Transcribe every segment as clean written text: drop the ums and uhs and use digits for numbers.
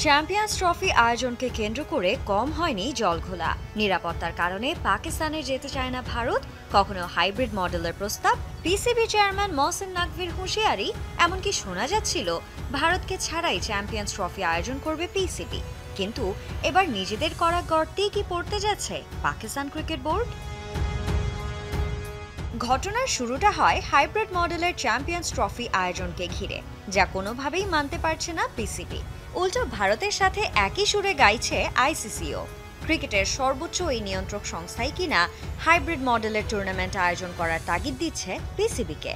Champions trophy আয়োজনকে কেন্দ্র করে কম হয়নি জলঘোলা। নিরাপত্তার কারণে পাকিস্তানে যেতে চায় না ভারত, কখনো হাইব্রিড মডেলের প্রস্তাব, পিসিবি চেয়ারম্যান মহসিন নাকভির হুঁশিয়ারি, এমনকি শোনা যাচ্ছিল ভারতকে ছাড়াই চ্যাম্পিয়ন্স ট্রফি আয়োজন করবে পিসিবি। কিন্তু এবার নিজেদের করা গর্তেই কি পড়তে যাচ্ছে পাকিস্তান ক্রিকেট বোর্ড? ঘটনার শুরুটা হয় হাইব্রিড মডেলের চ্যাম্পিয়ন্স ট্রফি আয়োজনকে ঘিরে, যা কোনোভাবেই মানতে পারছে না পিসিবি। উল্টো ভারতের সাথে একই সুরে গাইছে আইসিসিও। ক্রিকেটের সর্বোচ্চ এই নিয়ন্ত্রক সংস্থাই কিনা হাইব্রিড মডেলের টুর্নামেন্ট আয়োজন করার তাগিদ দিচ্ছে পিসিবিকে।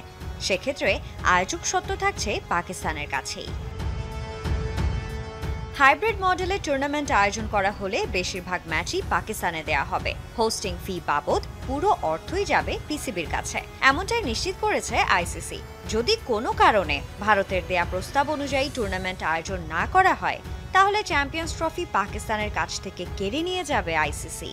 সেক্ষেত্রে আয়োজক সত্ত্ব থাকছে পাকিস্তানের কাছেই। হাইব্রিড মডেলের টুর্নামেন্ট আয়োজন করা হলে বেশিরভাগ ম্যাচই পাকিস্তানে দেয়া হবে। হোস্টিং ফি বাবদ পুরো অর্থই যাবে পিসিবির কাছে, এমনটাই নিশ্চিত করেছে আইসিসি। যদি কোনো কারণে ভারতের দেয়া প্রস্তাব অনুযায়ী টুর্নামেন্ট আয়োজন না করা হয়, তাহলে চ্যাম্পিয়ন্স ট্রফি পাকিস্তানের কাছ থেকে কেড়ে নিয়ে যাবে আইসিসি।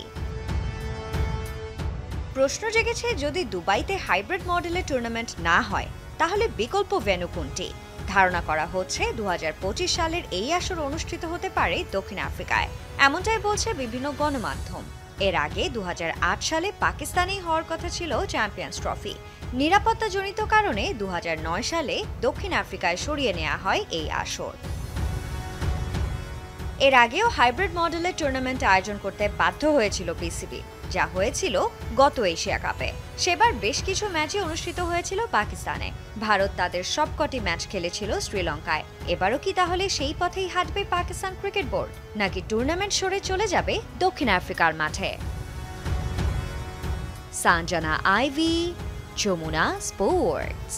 প্রশ্ন জেগেছে, যদি দুবাইতে হাইব্রিড মডেলের টুর্নামেন্ট না হয়, তাহলে বিকল্প ভেন্যু কোনটি? ধারণা করা হচ্ছে 2025 সালের এই আসর অনুষ্ঠিত হতে পারে দক্ষিণ আফ্রিকায়, এমনটাই বলছে বিভিন্ন গণমাধ্যম। এর আগে 2008 সালে পাকিস্তানেই হওয়ার কথা ছিল চ্যাম্পিয়ন্স ট্রফি। নিরাপত্তাজনিত কারণে 2009 সালে দক্ষিণ আফ্রিকায় সরিয়ে নেওয়া হয় এই আসর। এর আগেও হাইব্রিড মডেলের টুর্নামেন্ট আয়োজন করতে বাধ্য হয়েছিল পিসিবি, যা হয়েছিল গত এশিয়া কাপে। সেবার বেশ কিছু ম্যাচই অনুষ্ঠিত হয়েছিল পাকিস্তানে। ভারত তাদের সবকটি ম্যাচ খেলেছিল শ্রীলঙ্কায়। এবারও কি তাহলে সেই পথেই হাঁটবে পাকিস্তান ক্রিকেট বোর্ড, নাকি টুর্নামেন্ট সরে চলে যাবে দক্ষিণ আফ্রিকার মাঠে? সানজানা আইভি, যমুনা স্পোর্টস।